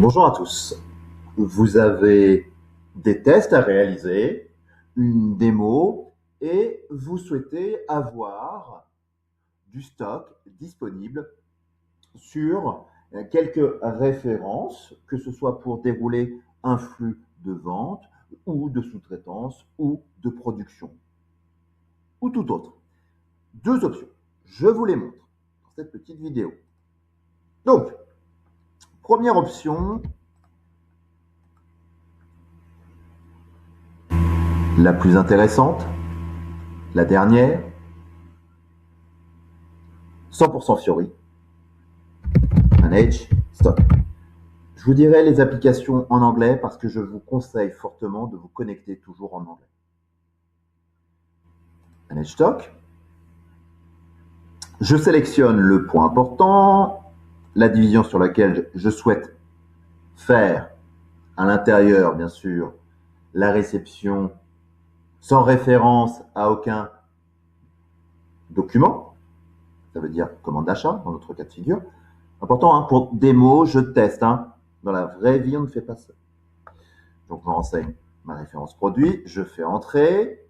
Bonjour à tous. Vous avez des tests à réaliser, une démo, et vous souhaitez avoir du stock disponible sur quelques références, que ce soit pour dérouler un flux de vente ou de sous-traitance ou de production ou tout autre. Deux options. Je vous les montre dans cette petite vidéo. Donc, première option, la plus intéressante, la dernière, 100% Fiori, Manage Stock. Je vous dirai les applications en anglais parce que je vous conseille fortement de vous connecter toujours en anglais. Manage Stock. Je sélectionne le point important, la division sur laquelle je souhaite faire à l'intérieur, bien sûr, la réception sans référence à aucun document. Ça veut dire commande d'achat dans notre cas de figure. Important, hein, pour démo, je teste. Hein. Dans la vraie vie, on ne fait pas ça. Donc, je me renseigne ma référence produit, je fais entrer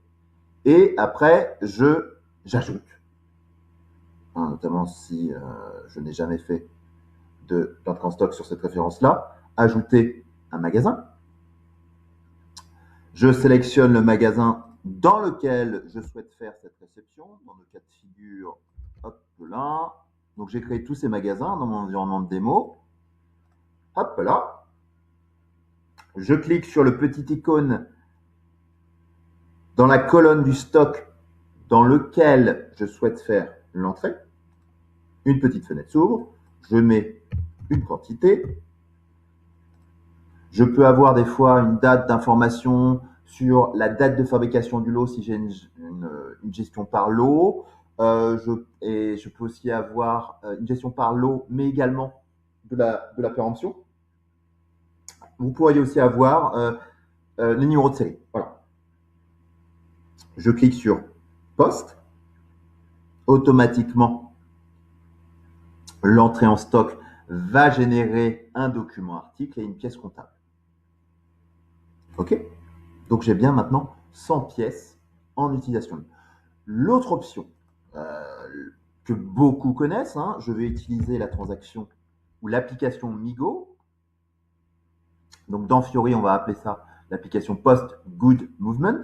et après, j'ajoute. Hein, notamment si je n'ai jamais fait de plan en stock sur cette référence-là, ajouter un magasin. Je sélectionne le magasin dans lequel je souhaite faire cette réception. Dans le cas de figure, hop là. Donc, j'ai créé tous ces magasins dans mon environnement de démo. Hop là. Je clique sur le petit icône dans la colonne du stock dans lequel je souhaite faire l'entrée. Une petite fenêtre s'ouvre. Je mets une quantité. Je peux avoir des fois une date d'information sur la date de fabrication du lot si j'ai une gestion par lot. Je peux aussi avoir une gestion par lot, mais également de la péremption. Vous pourriez aussi avoir les numéros de série. Voilà. Je clique sur Poste. Automatiquement, l'entrée en stock va générer un document article et une pièce comptable. OK? Donc, j'ai bien maintenant 100 pièces en utilisation. L'autre option que beaucoup connaissent, hein, je vais utiliser la transaction ou l'application Migo. Donc, dans Fiori, on va appeler ça l'application Post Good Movement.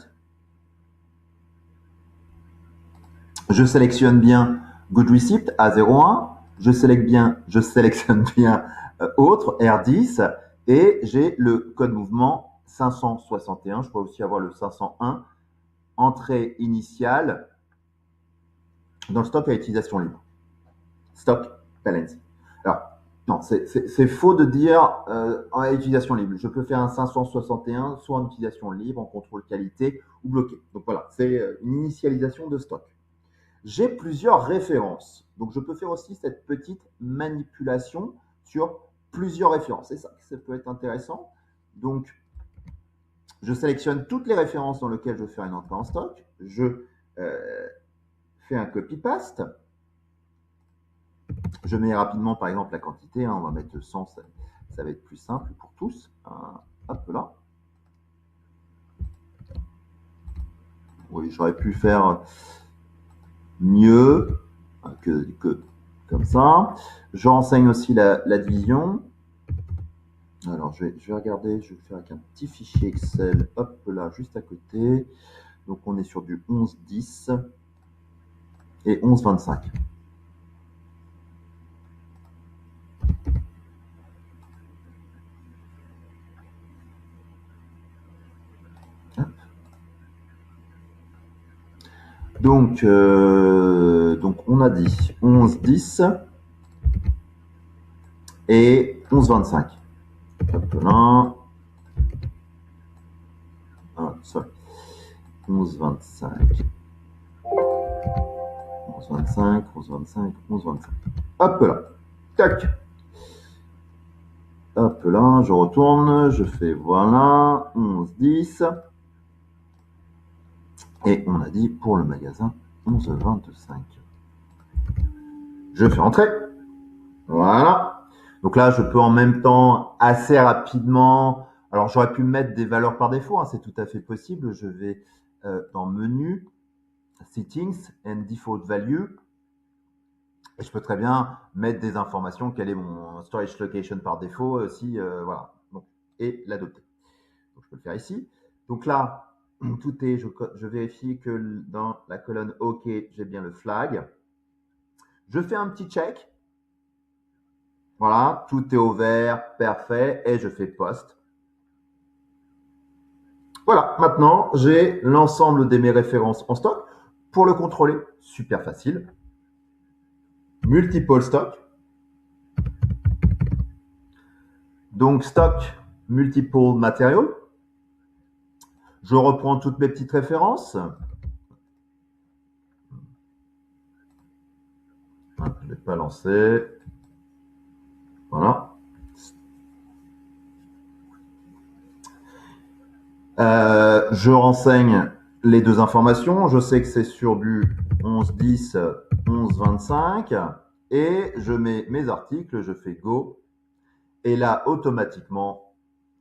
Je sélectionne bien Good Receipt A01. Je sélectionne bien autre R10 et j'ai le code mouvement 561. Je pourrais aussi avoir le 501. Entrée initiale dans le stock à utilisation libre. Stock balance. Alors, non, c'est faux de dire en utilisation libre. Je peux faire un 561 soit en utilisation libre, en contrôle qualité ou bloqué. Donc voilà, c'est une initialisation de stock. J'ai plusieurs références. Donc je peux faire aussi cette petite manipulation sur plusieurs références. C'est ça, ça peut être intéressant. Donc, je sélectionne toutes les références dans lesquelles je veux faire une entrée en stock. Je fais un copy-paste. Je mets rapidement, par exemple, la quantité. Hein, on va mettre 100, ça va être plus simple pour tous. Hop là. Oui, j'aurais pu faire mieux que comme ça. Je renseigne aussi la division. Alors, je vais regarder, je vais faire avec un petit fichier Excel, hop là, juste à côté. Donc, on est sur du 11-10 et 11-25. Donc, on a dit 11-10 et 11-25. Hop là. 11-25. 11-25, 11-25, 11-25. Hop là. Tac. Hop là, je retourne, je fais voilà, 11-10. Et on a dit pour le magasin 11-25. Je fais entrer. Voilà. Donc là, je peux en même temps assez rapidement. Alors, j'aurais pu mettre des valeurs par défaut, hein, c'est tout à fait possible. Je vais dans Menu, Settings and Default Value. Et je peux très bien mettre des informations, quel est mon storage location par défaut, si voilà. Donc, et l'adopter. Donc, je peux le faire ici. Donc là, tout est, je vérifie que dans la colonne OK, j'ai bien le flag. Je fais un petit check. Voilà, tout est au vert, parfait, et je fais post. Voilà, maintenant j'ai l'ensemble de mes références en stock. Pour le contrôler, super facile. Multiple stock. Donc stock multiple material. Je reprends toutes mes petites références. Je ne vais pas lancer. Voilà. Je renseigne les deux informations. Je sais que c'est sur du 11.10, 11.25. Et je mets mes articles, je fais Go. Et là, automatiquement,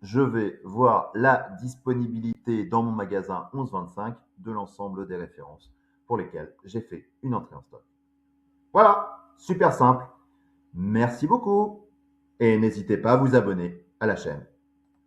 je vais voir la disponibilité dans mon magasin 11.25 de l'ensemble des références pour lesquelles j'ai fait une entrée en stock. Voilà, super simple. Merci beaucoup et n'hésitez pas à vous abonner à la chaîne.